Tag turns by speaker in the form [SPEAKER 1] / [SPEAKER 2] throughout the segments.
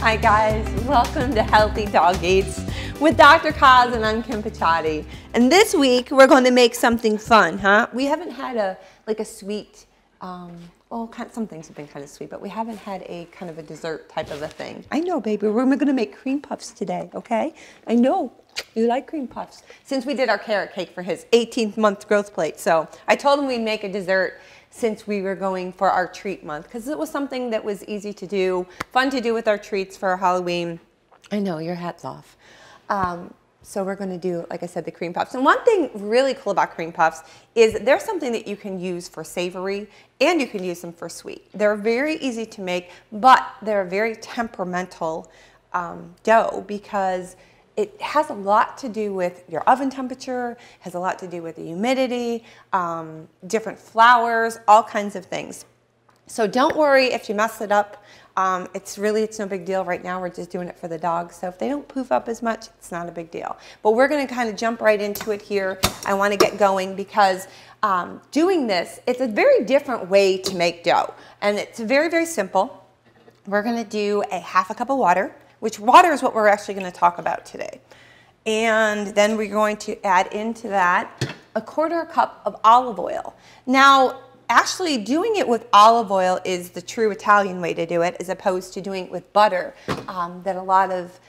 [SPEAKER 1] Hi guys, welcome to Healthy Dog Eats with Dr. Kaz, and I'm Kim Pachati. And this week we're going to make something fun, huh? We haven't had a sweet, well, some things have been kind of sweet, but we haven't had a kind of a dessert type of a thing. I know, baby, we're going to make cream puffs today, okay? I know you like cream puffs. Since we did our carrot cake for his 18th month growth plate, so I told him we'd make a dessert since we were going for our treat month, because it was something that was easy to do, fun to do with our treats for Halloween. I know, your hat's off. So we're going to do, like I said, the cream puffs. And one thing really cool about cream puffs is they're something that you can use for savory and you can use them for sweet. They're very easy to make, but they're a very temperamental dough, because it has a lot to do with your oven temperature, has a lot to do with the humidity, different flours, all kinds of things. So don't worry if you mess it up. It's no big deal right now. We're just doing it for the dogs. So if they don't poof up as much, it's not a big deal. But we're going to kind of jump right into it here. I want to get going because doing this, it's a very different way to make dough. And it's very, very simple. We're going to do a half a cup of water, which water is what we're actually going to talk about today. And then we're going to add into that a quarter cup of olive oil. Now, actually doing it with olive oil is the true Italian way to do it, as opposed to doing it with butter. That a lot of,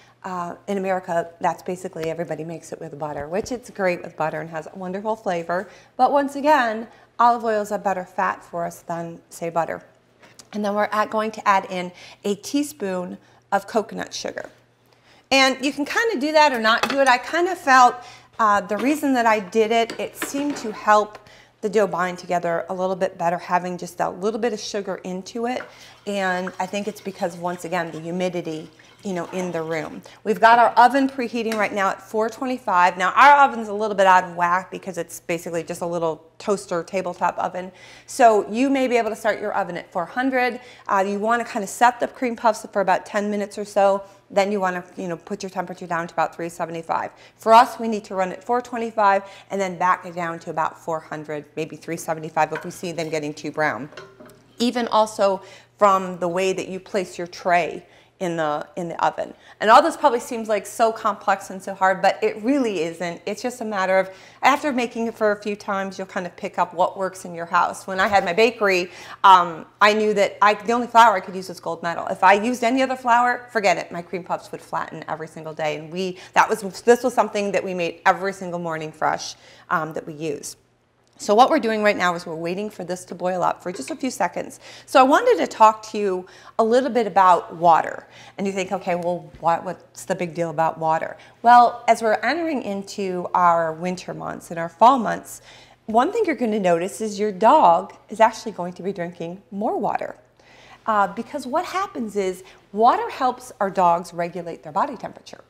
[SPEAKER 1] in America, that's basically everybody makes it with butter, which it's great with butter and has a wonderful flavor. But once again, olive oil is a better fat for us than, say, butter. And then we're going to add in a teaspoon of coconut sugar. And you can kind of do that or not do it. I kind of felt the reason that I did it, it seemed to help the dough bind together a little bit better, having just a little bit of sugar into it. And I think it's because, once again, the humidity, in the room. We've got our oven preheating right now at 425. Now our oven's a little bit out of whack because it's basically just a little toaster tabletop oven. So you may be able to start your oven at 400. You want to kind of set the cream puffs for about 10 minutes or so. Then you want to, put your temperature down to about 375. For us, we need to run at 425 and then back it down to about 400, maybe 375 if we see them getting too brown. Even also from the way that you place your tray in the oven. And all this probably seems like so complex and so hard, but it really isn't. It's just a matter of, after making it for a few times, you'll kind of pick up what works in your house. When I had my bakery, I knew that the only flour I could use was gold medal. If I used any other flour, forget it. My cream puffs would flatten every single day. And this was something that we made every single morning fresh that we use. So what we're doing right now is we're waiting for this to boil up for just a few seconds. So I wanted to talk to you a little bit about water. And you think, okay, well, what's the big deal about water? Well, as we're entering into our winter months and our fall months, one thing you're going to notice is your dog is actually going to be drinking more water. Because what happens is water helps our dogs regulate their body temperature.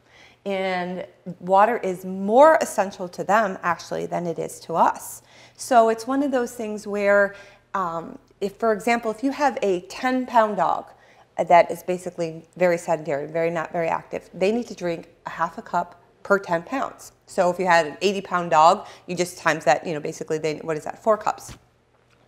[SPEAKER 1] And water is more essential to them, actually, than it is to us. So it's one of those things where, for example, if you have a 10-pound dog that is basically very sedentary, not very active, they need to drink a half a cup per 10 pounds. So if you had an 80-pound dog, you just times that, basically, what is that, 4 cups.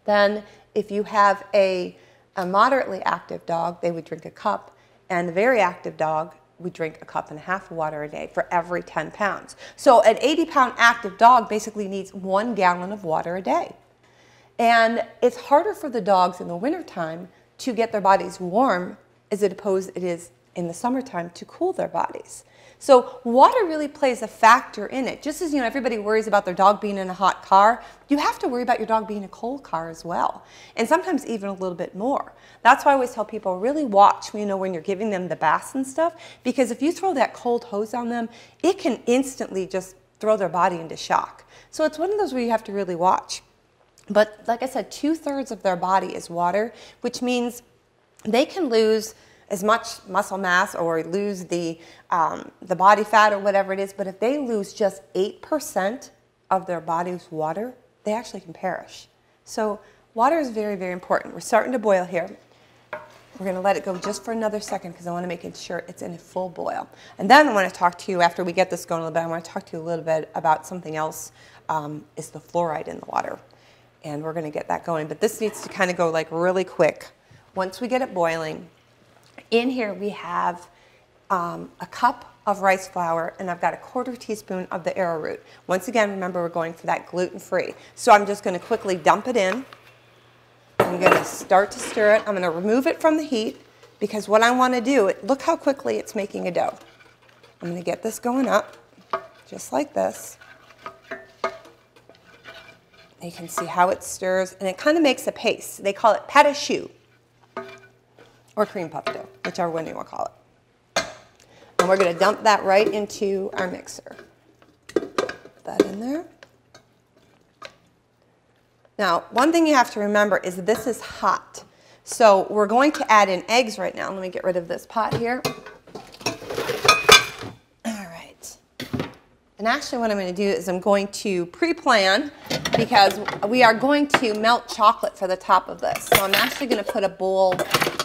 [SPEAKER 1] Then if you have a moderately active dog, they would drink a cup, and the very active dog we drink a cup and a half of water a day for every 10 pounds. So an 80-pound active dog basically needs 1 gallon of water a day. And it's harder for the dogs in the wintertime to get their bodies warm as opposed it is in the summertime to cool their bodies. So water really plays a factor in it. Just as everybody worries about their dog being in a hot car, you have to worry about your dog being in a cold car as well. And sometimes even a little bit more. That's why I always tell people, really watch when you're giving them the baths and stuff, because if you throw that cold hose on them, it can instantly just throw their body into shock. So it's one of those where you have to really watch. But like I said, 2/3 of their body is water, which means they can lose as much muscle mass or lose the body fat or whatever it is, but if they lose just 8% of their body's water, they actually can perish. So water is very, very important. We're starting to boil here. We're going to let it go just for another second because I want to make sure it's in a full boil. And then I want to talk to you, after we get this going a little bit, I want to talk to you a little bit about something else, is the fluoride in the water. And we're going to get that going. But this needs to kind of go like really quick. Once we get it boiling, in here we have a cup of rice flour, and I've got a 1/4 teaspoon of the arrowroot. Once again, remember we're going for that gluten-free. So I'm just going to quickly dump it in. I'm going to start to stir it. I'm going to remove it from the heat because what I want to do, look how quickly it's making a dough. I'm going to get this going up just like this. You can see how it stirs, and it kind of makes a paste. They call it pâte à choux or cream puff dough, whichever one you want to call it. And we're going to dump that right into our mixer. Put that in there. Now, one thing you have to remember is this is hot. So we're going to add in eggs right now. Let me get rid of this pot here. All right. And actually what I'm going to do is I'm going to pre-plan because we are going to melt chocolate for the top of this. So I'm actually going to put a bowl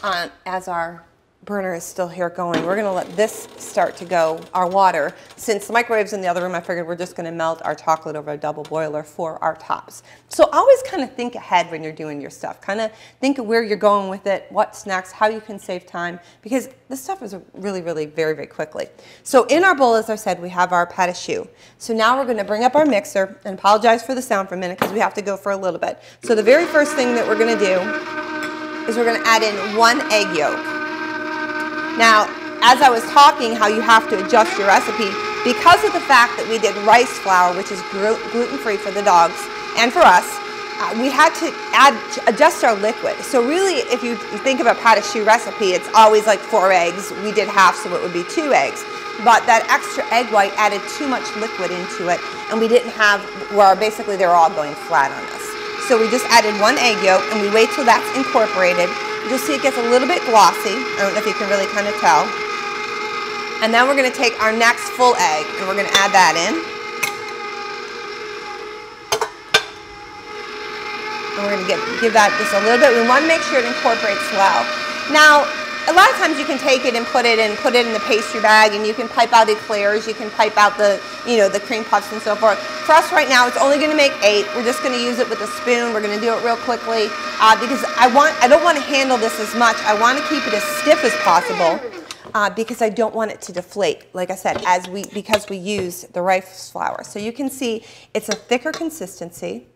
[SPEAKER 1] on as our burner is still here going. We're going to let this start to go, our water. Since the microwave's in the other room, I figured we're just going to melt our chocolate over a double boiler for our tops. So always kind of think ahead when you're doing your stuff. Kind of think of where you're going with it, what's next, how you can save time, because this stuff is really, really very, very quickly. So in our bowl, as I said, we have our pâte à choux. So now we're going to bring up our mixer, and apologize for the sound for a minute because we have to go for a little bit. So the very first thing that we're going to do is we're going to add in 1 egg yolk. Now, as I was talking how you have to adjust your recipe, because of the fact that we did rice flour, which is gluten-free for the dogs and for us, we had to adjust our liquid. So really, if you think of a pâte à choux recipe, it's always like 4 eggs. We did half, so it would be 2 eggs. But that extra egg white added too much liquid into it, and we didn't have, where basically they were all going flat on us. So we just added 1 egg yolk, and we wait till that's incorporated. You'll see it gets a little bit glossy. I don't know if you can really kind of tell. And then we're going to take our next full egg, and we're going to add that in. And we're going to give that just a little bit. We want to make sure it incorporates well. Now, a lot of times you can take it and put it in the pastry bag, and you can pipe out eclairs, you can pipe out the cream puffs and so forth. For us right now, it's only going to make 8. We're just going to use it with a spoon. We're going to do it real quickly because I don't want to handle this as much. I want to keep it as stiff as possible because I don't want it to deflate. Like I said, because we use the rice flour. So you can see it's a thicker consistency.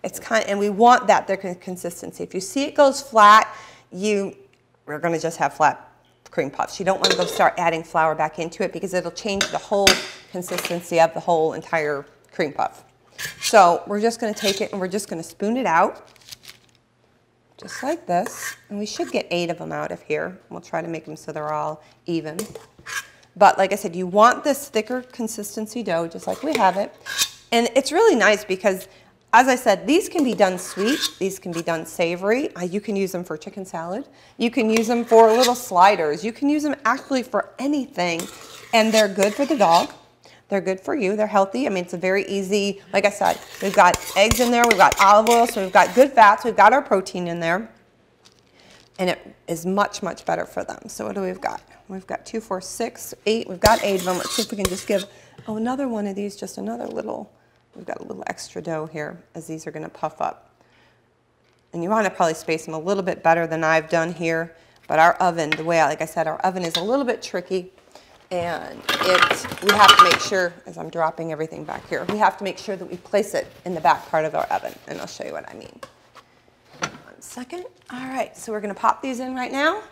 [SPEAKER 1] And we want that thicker consistency. If you see it goes flat, we're going to just have flat cream puffs. You don't want to go start adding flour back into it because it'll change the whole consistency of the whole entire cream puff. So we're just going to take it and we're just going to spoon it out just like this. And we should get 8 of them out of here. We'll try to make them so they're all even. But like I said, you want this thicker consistency dough just like we have it. And it's really nice because, as I said, these can be done sweet, these can be done savory. You can use them for chicken salad. You can use them for little sliders. You can use them actually for anything, and they're good for the dog. They're good for you. They're healthy. I mean, it's a very easy, like I said, we've got eggs in there, we've got olive oil, so we've got good fats, we've got our protein in there, and it is much, much better for them. So what do we've got? We've got 2, 4, 6, 8. We've got 8 of them. Let's see if we can just give, another one of these, just another little. We've got a little extra dough here as these are going to puff up. And you want to probably space them a little bit better than I've done here. But our oven, like I said, our oven is a little bit tricky. And we have to make sure, as I'm dropping everything back here, we have to make sure that we place it in the back part of our oven. And I'll show you what I mean. 1 second. All right, so we're going to pop these in right now.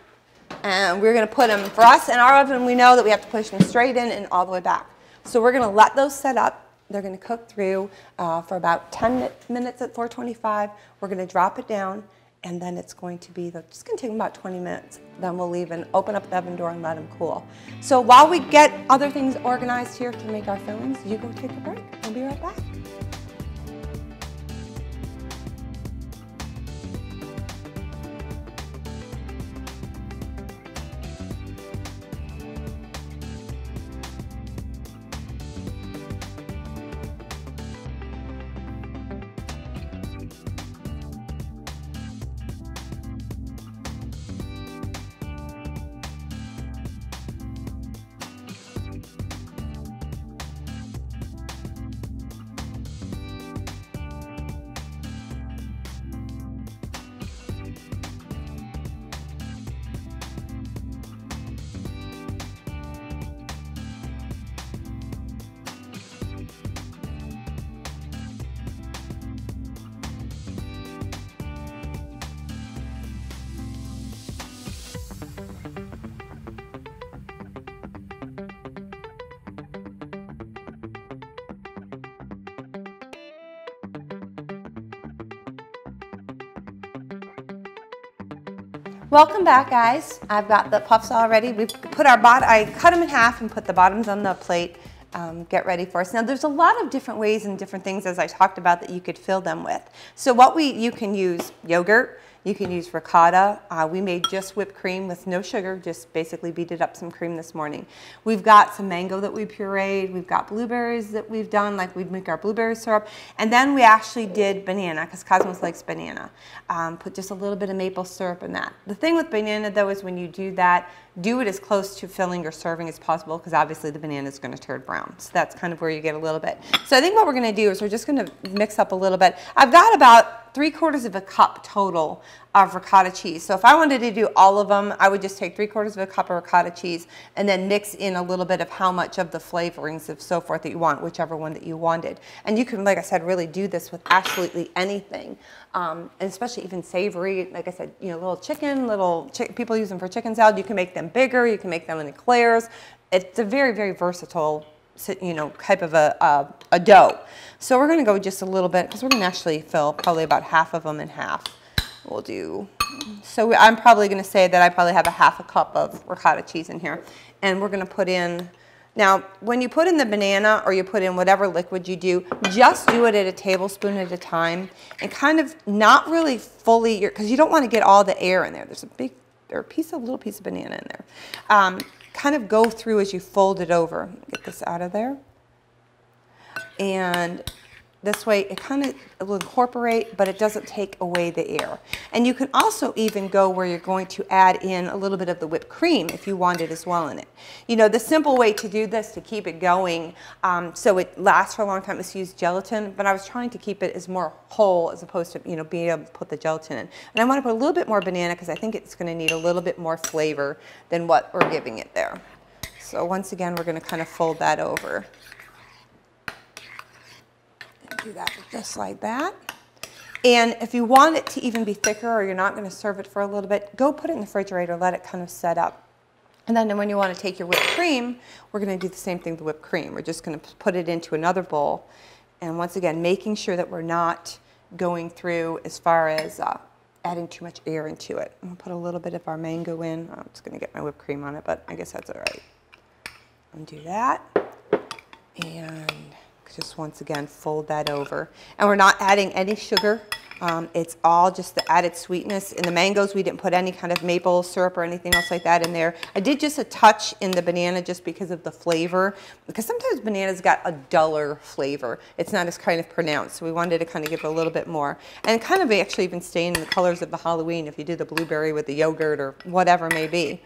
[SPEAKER 1] And we're going to put them, for us in our oven, we know that we have to push them straight in and all the way back. So we're going to let those set up. They're going to cook through for about 10 minutes at 425. We're going to drop it down, and then it's going to be, it's going to take about 20 minutes. Then we'll leave and open up the oven door and let them cool. So while we get other things organized here to make our fillings, you go take a break. We'll be right back. Welcome back, guys. I've got the puffs all ready. We've put our I cut them in half and put the bottoms on the plate. Get ready for us. Now, there's a lot of different ways and different things, as I talked about, that you could fill them with. So you can use yogurt. You can use ricotta. We made just whipped cream with no sugar, just basically beated up some cream this morning. We've got some mango that we pureed. We've got blueberries that we've done, like we'd make our blueberry syrup. And then we actually did banana, because Cosmos likes banana. Put just a little bit of maple syrup in that. The thing with banana, though, is when you do that, do it as close to filling your serving as possible, because obviously the banana is going to turn brown. So that's kind of where you get a little bit. So I think what we're going to do is we're just going to mix up a little bit. I've got about 3/4 of a cup total of ricotta cheese. So if I wanted to do all of them, I would just take 3/4 of a cup of ricotta cheese and then mix in a little bit of how much of the flavorings and so forth that you want, whichever one that you wanted. And you can, like I said, really do this with absolutely anything, and especially even savory. Like I said, you know, little chicken, people use them for chicken salad. You can make them bigger. You can make them in eclairs. It's a very, very versatile, you know, type of a dough. So we're going to go just a little bit, because we're going to actually fill probably about half of them in half. We'll do, so I'm probably going to say that I probably have a half a cup of ricotta cheese in here. And we're going to put in, now when you put in the banana or you put in whatever liquid you do, just do it at a tablespoon at a time and kind of not really fully, because you don't want to get all the air in there. There's a little piece of banana in there. Kind of go through as you fold it over. Get this out of there. And this way it kind of will incorporate, but it doesn't take away the air. And you can also even go where you're going to add in a little bit of the whipped cream if you want it as well in it. You know, the simple way to do this, to keep it going so it lasts for a long time, is to use gelatin, but I was trying to keep it as more whole as opposed to, you know, being able to put the gelatin in. And I want to put a little bit more banana because I think it's going to need a little bit more flavor than what we're giving it there. So once again, we're going to kind of fold that over. Do that just like that. And if you want it to even be thicker, or you're not going to serve it for a little bit, go put it in the refrigerator, let it kind of set up. And then when you want to take your whipped cream, we're going to do the same thing with the whipped cream. We're just going to put it into another bowl. And once again, making sure that we're not going through as far as adding too much air into it. I'm going to put a little bit of our mango in. I'm just going to get my whipped cream on it, but I guess that's all right. Undo that. And just once again fold that over. And we're not adding any sugar. It's all just the added sweetness. In the mangoes, we didn't put any kind of maple syrup or anything else like that in there. I did just a touch in the banana just because of the flavor, because sometimes bananas got a duller flavor. It's not as kind of pronounced, so we wanted to kind of give it a little bit more. And kind of actually even staying in the colors of the Halloween if you do the blueberry with the yogurt or whatever it may be.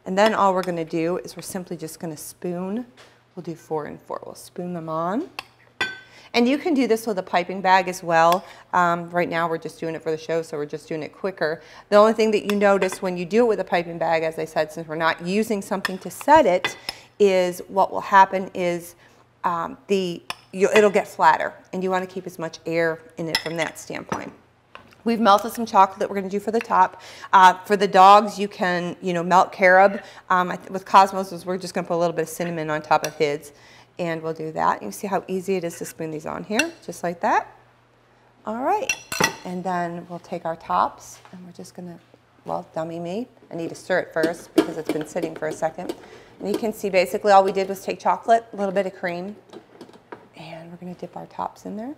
[SPEAKER 1] And then all we're going to do is we're simply just going to spoon. We'll do 4 and 4. We'll spoon them on. And you can do this with a piping bag as well. Right now we're just doing it for the show, so we're just doing it quicker. The only thing that you notice when you do it with a piping bag, as I said, since we're not using something to set it, is what will happen is it'll get flatter, and you want to keep as much air in it from that standpoint. We've melted some chocolate that we're going to do for the top. For the dogs, you can, you know, melt carob. With Cosmos, we're just going to put a little bit of cinnamon on top of his. And we'll do that. You see how easy it is to spoon these on here, just like that. All right. And then we'll take our tops, and we're just going to, well, dummy me. I need to stir it first because it's been sitting for a second. And you can see basically all we did was take chocolate, a little bit of cream, and we're going to dip our tops in there.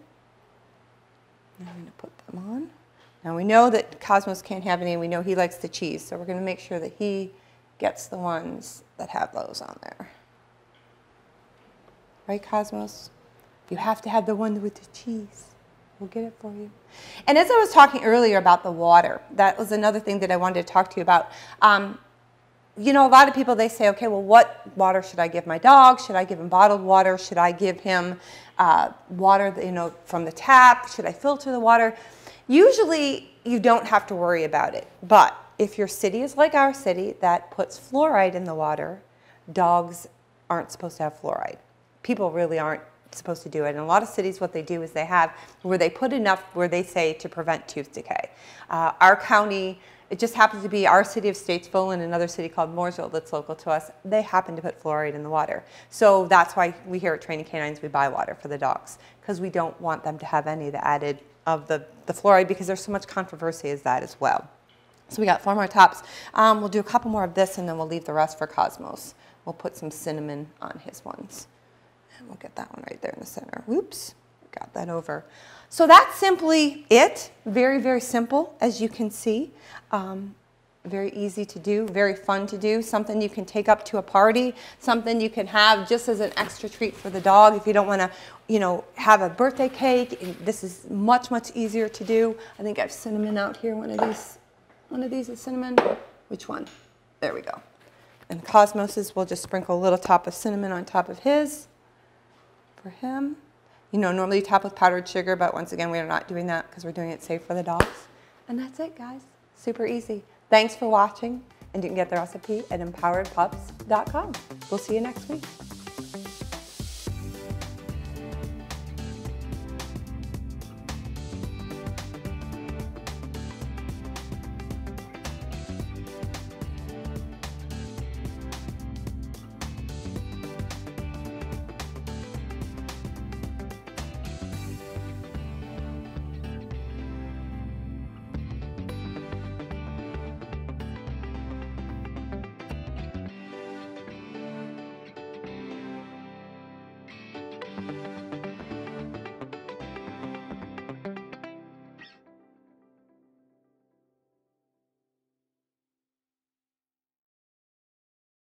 [SPEAKER 1] And I'm going to put them on. Now we know that Cosmos can't have any, and we know he likes the cheese, so we're going to make sure that he gets the ones that have those on there. Right, Cosmos? You have to have the one with the cheese. We'll get it for you. And as I was talking earlier about the water, that was another thing that I wanted to talk to you about. You know, a lot of people, they say, okay, well, what water should I give my dog? Should I give him bottled water? Should I give him water, you know, from the tap? Should I filter the water? Usually, you don't have to worry about it. But if your city is like our city that puts fluoride in the water, dogs aren't supposed to have fluoride. People really aren't supposed to do it. In a lot of cities, what they do is they have where they put enough where they say to prevent tooth decay. Our county, it just happens to be our city of Statesville and another city called Mooresville that's local to us. They happen to put fluoride in the water. So that's why we here at Training Canines, we buy water for the dogs, because we don't want them to have any of the added of the fluoride, because there's so much controversy as that as well. So we got 4 more tops. We'll do a couple more of this, and then we'll leave the rest for Cosmos. We'll put some cinnamon on his ones. And we'll get that one right there in the center. Whoops, got that over. So that's simply it. Very, very simple, as you can see. Very easy to do, very fun to do, something you can take up to a party, something you can have just as an extra treat for the dog if you don't want to, you know, have a birthday cake. This is much, much easier to do. I think I have cinnamon out here. One of these is cinnamon. Which one? There we go. And Cosmos's, we'll just sprinkle a little top of cinnamon on top of his for him. You know, normally you top with powdered sugar, but once again, we are not doing that because we're doing it safe for the dogs. And that's it, guys. Super easy. Thanks for watching, and you can get the recipe at empoweredpups.com. We'll see you next week.